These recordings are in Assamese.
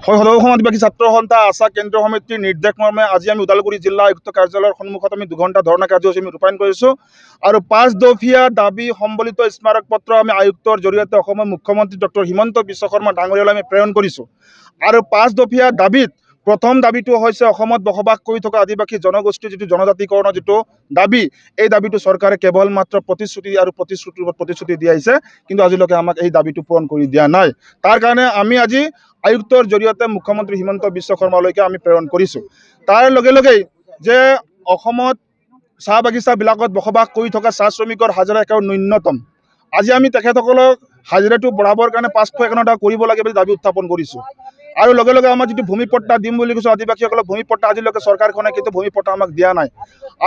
সদৌ আদিবাসী ছাত্ৰ সন্থা আশা কেন্দ্ৰীয় সমিতিৰ নিৰ্দেশ মৰ্মে আজি আমি ওদালগুৰি জিলা আয়ুক্ত কাৰ্যালয়ৰ সন্মুখত আমি 2 ঘণ্টা ধৰ্ণা কাৰ্যসূচী আমি ৰূপায়ণ কৰিছোঁ আৰু 5 দফীয়া দাবী সম্বলিত স্মাৰক পত্ৰ আমি আয়ুক্তৰ জৰিয়তে অসমৰ মুখ্যমন্ত্ৰী ডক্টৰ হিমন্ত বিশ্ব শৰ্মা ডাঙৰীয়ালৈ আমি প্ৰেৰণ কৰিছোঁ আৰু 5 দফীয়া দাবীত প্ৰথম দাবীটো হৈছে অসমত বসবাস কৰি থকা আদিবাসী জনগোষ্ঠীৰ যিটো জনজাতিকৰণৰ যিটো দাবী এই দাবীটো চৰকাৰে কেৱল মাত্ৰ প্ৰতিশ্ৰুতি দি আহিছে কিন্তু আজিলৈকে আমাক এই দাবীটো পূৰণ কৰি দিয়া নাই। তাৰ কাৰণে আমি আজি আয়ুক্তৰ জৰিয়তে মুখ্যমন্ত্ৰী হিমন্ত বিশ্ব শৰ্মালৈকে আমি প্ৰেৰণ কৰিছোঁ। তাৰ লগে লগেই যে অসমত চাহ বাগিচাবিলাকত বসবাস কৰি থকা চাহ শ্ৰমিকৰ হাজিৰা একেবাৰে ন্যূনতম। আজি আমি তেখেতসকলক হাজিৰাটো বঢ়াবৰ কাৰণে 551 টকা কৰিব লাগে বুলি দাবী উত্থাপন কৰিছোঁ আৰু লগে লগে আমাৰ যিটো ভূমি পট্টা দিম বুলি কৈছোঁ আদিবাসীসকলক ভূমি পট্টা আজিলৈকে চৰকাৰখনে কিন্তু ভূমি পট্টা আমাক দিয়া নাই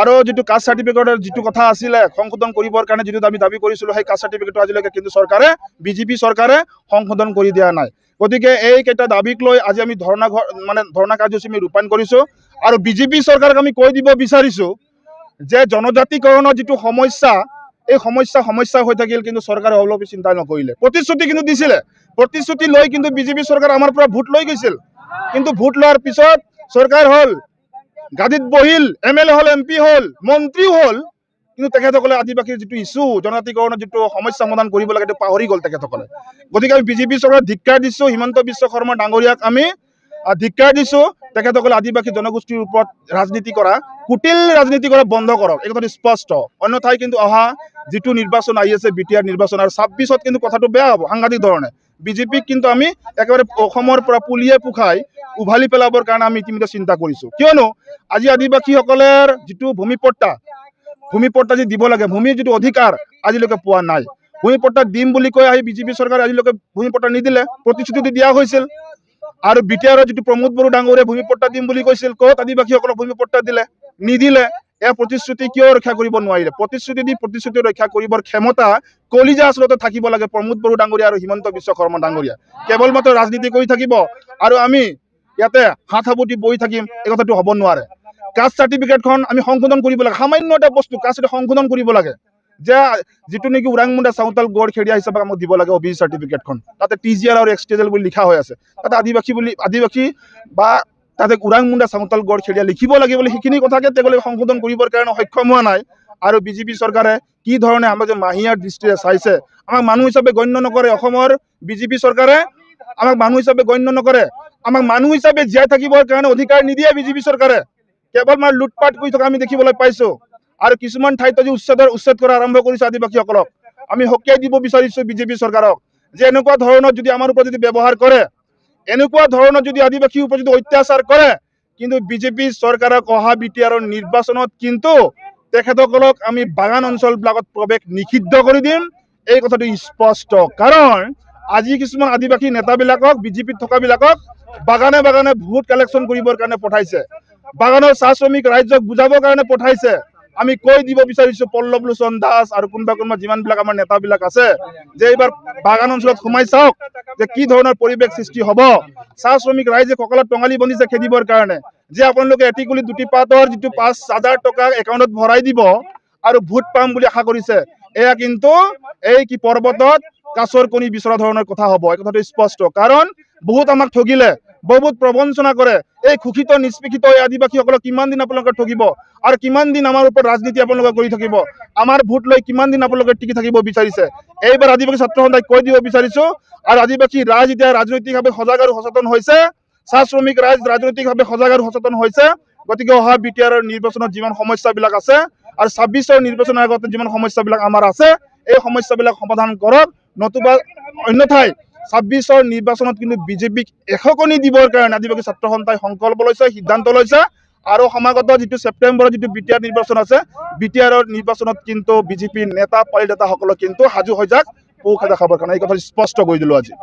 আৰু যিটো কাষ্ট চাৰ্টিফিকেটৰ যিটো কথা আছিলে সংশোধন কৰিবৰ কাৰণে যিটো আমি দাবী কৰিছিলোঁ সেই কাষ্ট চাৰ্টিফিকেটটো আজিলৈকে কিন্তু চৰকাৰে বিজেপি চৰকাৰে সংশোধন কৰি দিয়া নাই। গতিকে এইকেইটা দাবীক লৈ আজি আমি ধৰ্ণা কাৰ্যসূচী আমি ৰূপায়ণ কৰিছোঁ আৰু বিজেপি চৰকাৰক আমি কৈ দিব বিচাৰিছোঁ যে জনজাতিকৰণৰ যিটো সমস্যা এই সমস্যা হৈ থাকিল কিন্তু চৰকাৰে অলপ চিন্তা নকৰিলে। প্ৰতিশ্ৰুতি কিন্তু দিছিলে, প্ৰতিশ্ৰুতি লৈ কিন্তু বিজেপি চৰকাৰ আমাৰ পৰা ভোট লৈ গৈছিল কিন্তু ভোট লোৱাৰ পিছত চৰকাৰ হ'ল গাদীত বহিল, MLA হ'ল, MP হ'ল, মন্ত্ৰীও হ'ল কিন্তু তেখেতসকলে আদিবাসীৰ যিটো ইছ্যু জনজাতিকৰণৰ যিটো সমস্যা সমাধান কৰিব লাগে সেইটো পাহৰি গ'ল তেখেতসকলে। গতিকে আমি বিজেপি চৰকাৰক ধিক্কাৰ দিছোঁ, হিমন্ত বিশ্ব শৰ্মা ডাঙৰীয়াক আমি ধিক্কাৰ দিছোঁ। তেখেতসকলে আদিবাসী জনগোষ্ঠীৰ ওপৰত ৰাজনীতি কৰা, কুটিল ৰাজনীতি কৰা বন্ধ কৰক, এই কথাটো স্পষ্ট। অন্যথাই কিন্তু অহা যিটো নিৰ্বাচন আহি আছে BTR নিৰ্বাচন আৰু 26ত কিন্তু কথাটো বেয়া হ'ব সাংঘাতিক ধৰণে। বিজেপিক কিন্তু আমি একেবাৰে অসমৰ পৰা পুলিয়ে পোখাই উভালি পেলাবৰ কাৰণে আমি ইতিমধ্যে চিন্তা কৰিছোঁ। কিয়নো আজি আদিবাসীসকলৰ যিটো ভূমি পট্টা যি দিব লাগে, ভূমিৰ যিটো অধিকাৰ আজিলৈকে পোৱা নাই। ভূমি পট্টা দিম বুলি কৈ আহি বিজেপি চৰকাৰে আজিলৈকে ভূমি পট্টা নিদিলে, প্ৰতিশ্ৰুতি দিয়া হৈছিল আৰু BTRৰ যিটো প্ৰমোদ বড়ো ডাঙৰীয়াই ভূমি পট্টা দিম বুলি কৈছিল, ক'ত আদিবাসীসকলক ভূমি পট্টা দিলে? নিদিলে। এয়া প্ৰতিশ্ৰুতি কিয় ৰক্ষা কৰিব নোৱাৰিলে? প্ৰতিশ্ৰুতি ৰক্ষা কৰিবৰ ক্ষমতা কলিজা আচলতে থাকিব লাগে প্ৰমোদ বড়ো ডাঙৰীয়া আৰু হিমন্ত বিশ্ব শৰ্মা ডাঙৰীয়া। কেৱল মাত্ৰ ৰাজনীতি কৰি থাকিব আৰু আমি ইয়াতে হাত সাবটি বহি থাকিম, এই কথাটো হ'ব নোৱাৰে। কাষ্ট চাৰ্টিফিকেটখন আমি সংশোধন কৰিব লাগে, সামান্য এটা বস্তু কাষ্ট সংশোধন কৰিব লাগে যে যিটো নেকি ওৰাংমুণ্ডা চাওতাল গড় খেৰীয়া হিচাপে আমাক দিব লাগে OBC চাৰ্টিফিকেটখন। তাতে TGR আৰু XTL বুলি লিখা হৈ আছে, তাতে আদিবাসী বা তাতে ওৰাংমুণ্ডা চাওতাল গড় খেৰীয়া লিখিব লাগে বুলি সেইখিনি কথাকে তেওঁলোকে সংশোধন কৰিবৰ কাৰণে সক্ষম হোৱা নাই। আৰু বিজেপি চৰকাৰে কি ধৰণে আমাক যে মাহীয়াৰ দৃষ্টিৰে চাইছে, আমাক মানুহ হিচাপে গণ্য নকৰে। অসমৰ বিজেপি চৰকাৰে আমাক মানুহ হিচাপে গণ্য নকৰে, আমাক মানুহ হিচাপে জীয়াই থাকিবৰ কাৰণে অধিকাৰ নিদিয়ে বিজেপি চৰকাৰে। কেৱল মানে লুটপাট কৰি থকা আমি দেখিবলৈ পাইছোঁ আৰু কিছুমান ঠাইত আজি উচ্ছেদ কৰা আৰম্ভ কৰিছে আদিবাসীসকলক। আমি সকীয়াই দিব বিচাৰিছোঁ বিজেপি চৰকাৰক যে এনেকুৱা ধৰণৰ যদি আমাৰ ওপৰত যদি ব্যৱহাৰ কৰে, এনেকুৱা ধৰণৰ যদি আদিবাসীৰ ওপৰত যদি অত্যাচাৰ কৰে, কিন্তু বিজেপি চৰকাৰক অহা BTRৰ নিৰ্বাচনত কিন্তু তেখেতসকলক আমি বাগান অঞ্চলবিলাকত প্ৰৱেশ নিষিদ্ধ কৰি দিম, এই কথাটো স্পষ্ট। কাৰণ আজি কিছুমান আদিবাসী নেতাবিলাকক বিজেপিত থকাবিলাকক বাগানে বাগানে ভোট কালেকশ্যন কৰিবৰ কাৰণে পঠাইছে, বাগানৰ চাহ শ্ৰমিক ৰাইজক বুজাবৰ কাৰণে পঠাইছে। আমি কৈ দিব বিচাৰিছোঁ পল্লৱ লোচন দাস আৰু কোনোবা যিমানবিলাক আমাৰ নেতাবিলাক আছে যে এইবাৰ বাগান অঞ্চলত সোমাই চাওক যে কি ধৰণৰ পৰিৱেশ সৃষ্টি হ'ব। চাহ শ্ৰমিক ৰাইজে কঁকালত টঙালি বান্ধিছে খেদিবৰ কাৰণে যে আপোনালোকে এটিকুলি দুটি পাতৰ যিটো 5,000 টকা একাউণ্টত ভৰাই দিব আৰু ভোট পাম বুলি আশা কৰিছে। এয়া কিন্তু এই কি পৰ্বতত কাছৰ কণী বিচৰা ধৰণৰ কথা হ'ব, এই কথাটো স্পষ্ট। কাৰণ বহুত আমাক ঠগিলে, বহুত প্ৰবঞ্চনা কৰে। এই শোষিত নিষ্পেষিত এই আদিবাসীসকলক কিমান দিন আপোনালোকে ঠগিব আৰু কিমান দিন আমাৰ ওপৰত ৰাজনীতি আপোনালোকে কৰি থাকিব, আমাৰ ভোট লৈ কিমান দিন আপোনালোকে টিকি থাকিব বিচাৰিছে। এইবাৰ আদিবাসী ছাত্ৰ সন্থাই কৈ দিব বিচাৰিছোঁ আৰু আদিবাসী ৰাইজ এতিয়া ৰাজনৈতিকভাৱে সজাগ আৰু সচেতন হৈছে, চাহ শ্ৰমিক ৰাইজ ৰাজনৈতিকভাৱে সজাগ আৰু সচেতন হৈছে। গতিকে অহা BTRৰ নিৰ্বাচনত যিমান সমস্যাবিলাক আছে আৰু 26ৰ নিৰ্বাচনৰ আগতে যিমান সমস্যাবিলাক আমাৰ আছে এই সমস্যাবিলাক সমাধান কৰক, নতুবা অন্যথাই 26ৰ নিৰ্বাচনত কিন্তু বিজেপিক এশকণি দিবৰ কাৰণে আদিবাসী ছাত্ৰ সন্থাই সংকল্প লৈছে, সিদ্ধান্ত লৈছে। আৰু সমাগত যিটো ছেপ্টেম্বৰত যিটো BTR নিৰ্বাচন আছে, BTRৰ নিৰ্বাচনত কিন্তু বিজেপিৰ নেতা পালিনেতাসকলক কিন্তু সাজু হৈ যাক পৰীক্ষা দেখাবৰ কাৰণে, এই কথা স্পষ্ট কৰি দিলোঁ আজি।